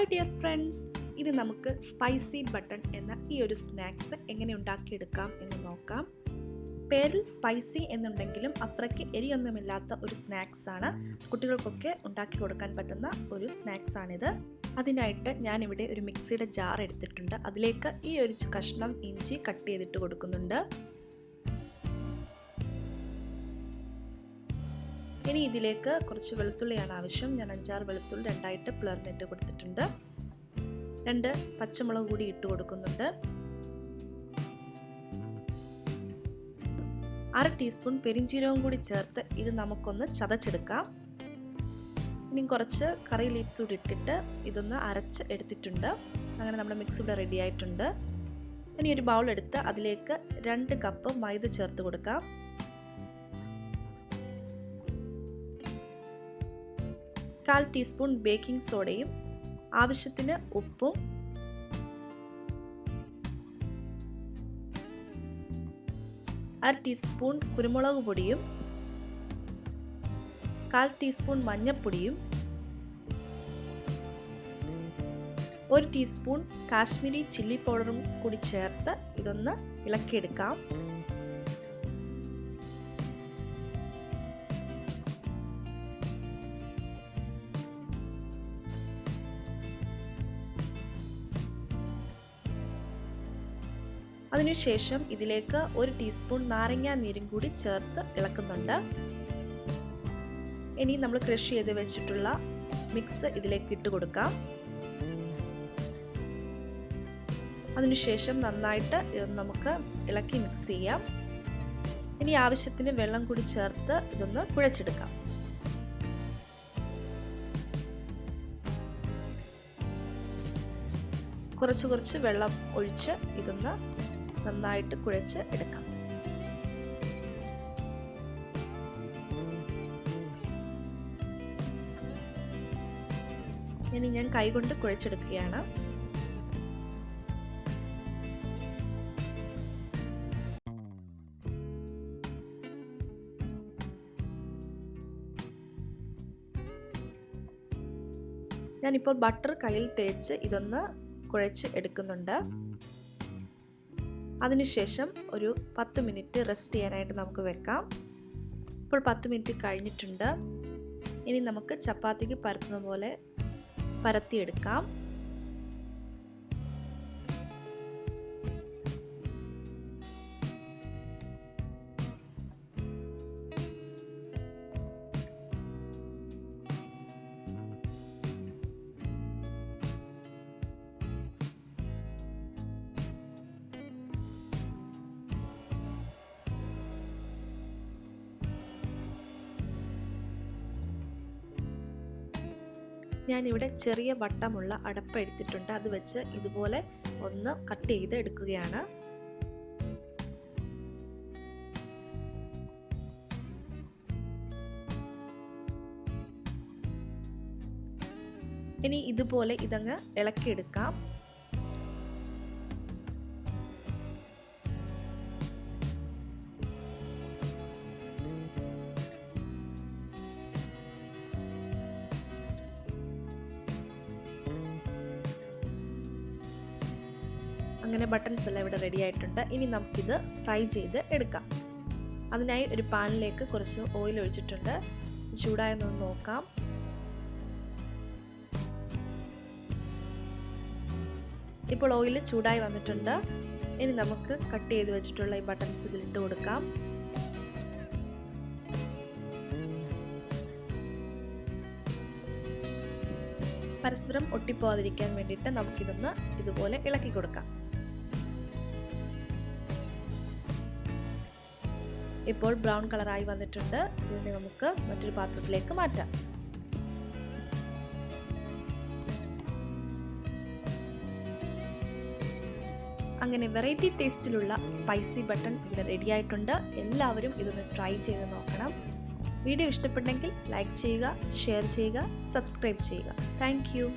Hi dear friends, ഇത് നമുക്ക് spicy button എന്ന ഈ ഒരു സ്നാക്സ് എങ്ങനെ ഉണ്ടാക്കിയെടുക്കാം എന്ന് നോക്കാം. പേരിൽ സ്പൈസി എന്നുണ്ടെങ്കിലും അത്രയ്ക്ക് എരിയൊന്നുമില്ലാത്ത ഒരു സ്നാക്സാണ്. കുട്ടികൾക്കൊക്കെ ഉണ്ടാക്കി കൊടുക്കാൻ പറ്റുന്ന ഒരു സ്നാക്സാണിത്. അതിനായിട്ട് ഞാനിവിടെ ഒരു മിക്സിയുടെ ജാർ എടുത്തിട്ടുണ്ട്. അതിലേക്ക് ഈ ഒരു കഷ്ണം ഇഞ്ചി കട്ട് ചെയ്തിട്ട് കൊടുക്കുന്നുണ്ട്. ഇനി ഇതിലേക്ക് കുറച്ച് വെളുത്തുള്ളിയാണ് ആവശ്യം. ഞാൻ 5-6 വെളുത്തുള്ളി രണ്ടായിട്ട് പിളർന്നിട്ട് കൊടുത്തിട്ടുണ്ട്. 2 പച്ചമുളക് കൂടി ഇട്ട് കൊടുക്കുന്നുണ്ട്. 1/2 ടീസ്പൂൺ പെരിഞ്ജീരകം കൂടി ചേർത്ത് ഇത് നമുക്കൊന്ന് ചതച്ചെടുക്കാം. ഇനി കുറച്ച് കറി ലീവ്സ് കൂടി ഇട്ടിട്ട് ഇതൊന്ന് അരച്ച് എടുത്തിട്ടുണ്ട്. അങ്ങനെ നമ്മുടെ മിക്സ് ഇവിടെ റെഡി ആയിട്ടുണ്ട്. ഇനി ഒരു ബൗൾ എടുത്ത് അതിലേക്ക് 2 കപ്പ് മൈദ ചേർത്ത് കൊടുക്കാം. 1/4 ടീസ്പൂൺ ബേക്കിംഗ് സോഡയും ആവശ്യത്തിന് ഉപ്പും 1/2 ടീസ്പൂൺ കുരുമുളക് പൊടിയും 1/4 ടീസ്പൂൺ മഞ്ഞൾപ്പൊടിയും 1 ടീസ്പൂൺ കാശ്മീരി ചില്ലി പൗഡറും കൂടി ചേർത്ത് ഇതൊന്ന് ഇളക്കിയെടുക്കാം. അതിനുശേഷം ഇതിലേക്ക് 1 ടീസ്പൂൺ നാരങ്ങാ നീരും കൂടി ചേർത്ത് ഇളക്കുന്നുണ്ട്. ഇനി നമ്മൾ ക്രഷ് ചെയ്ത് വെച്ചിട്ടുള്ള മിക്സ് ഇതിലേക്ക് ഇട്ട് കൊടുക്കാം. അതിനുശേഷം നന്നായിട്ട് ഇത് നമുക്ക് ഇളക്കി മിക്സ് ചെയ്യാം. ഇനി ആവശ്യത്തിന് വെള്ളം കൂടി ചേർത്ത് ഇതൊന്ന് കുഴച്ചെടുക്കാം. കുറച്ച് വെള്ളം ഒഴിച്ച് ഇതൊന്ന് നന്നായിട്ട് കുഴച്ച് എടുക്കാം. ഇനി ഞാൻ കൈകൊണ്ട് കുഴച്ചെടുക്കുകയാണ്. ഞാനിപ്പോൾ ബട്ടർ കയ്യിൽ തേച്ച് ഇതൊന്ന് കുഴച്ച് എടുക്കുന്നുണ്ട്. അതിനുശേഷം ഒരു 10 മിനിറ്റ് റെസ്റ്റ് ചെയ്യാനായിട്ട് നമുക്ക് വെക്കാം. ഇപ്പോൾ 10 മിനിറ്റ് കഴിഞ്ഞിട്ടുണ്ട്. ഇനി നമുക്ക് ചപ്പാത്തിക്ക് പരത്തുന്ന പോലെ പരത്തിയെടുക്കാം. ഞാനിവിടെ ചെറിയ വട്ടമുള്ള അടപ്പ് എടുത്തിട്ടുണ്ട്. അത് വെച്ച് ഇതുപോലെ ഒന്ന് കട്ട് ചെയ്ത് എടുക്കുകയാണ്. ഇനി ഇതുപോലെ ഇതങ്ങ് ഇളക്കിയെടുക്കാം. അങ്ങനെ ബട്ടൺസ് എല്ലാം ഇവിടെ റെഡി ആയിട്ടുണ്ട്. ഇനി നമുക്കിത് ഫ്രൈ ചെയ്ത് എടുക്കാം. അതിനായി ഒരു പാനിലേക്ക് കുറച്ച് ഓയിൽ ഒഴിച്ചിട്ടുണ്ട്. ചൂടായെന്ന് നോക്കാം. ഇപ്പോൾ ഓയിൽ ചൂടായി വന്നിട്ടുണ്ട്. ഇനി നമുക്ക് കട്ട് ചെയ്ത് വെച്ചിട്ടുള്ള ഈ ബട്ടൺസ് ഇതിലിട്ട് കൊടുക്കാം. പരസ്പരം ഒട്ടിപ്പോവാതിരിക്കാൻ വേണ്ടിയിട്ട് നമുക്കിതൊന്ന് ഇതുപോലെ ഇളക്കി കൊടുക്കാം. ഇപ്പോൾ ബ്രൗൺ കളറായി വന്നിട്ടുണ്ട്. ഇതിനെ നമുക്ക് മറ്റൊരു പാത്രത്തിലേക്ക് മാറ്റാം. അങ്ങനെ വെറൈറ്റി ടേസ്റ്റിലുള്ള സ്പൈസി ബട്ടൺ ഇവിടെ റെഡി ആയിട്ടുണ്ട്. എല്ലാവരും ഇതൊന്ന് ട്രൈ ചെയ്ത് നോക്കണം. വീഡിയോ ഇഷ്ടപ്പെട്ടെങ്കിൽ ലൈക്ക് ചെയ്യുക, ഷെയർ ചെയ്യുക, സബ്സ്ക്രൈബ് ചെയ്യുക. Thank you.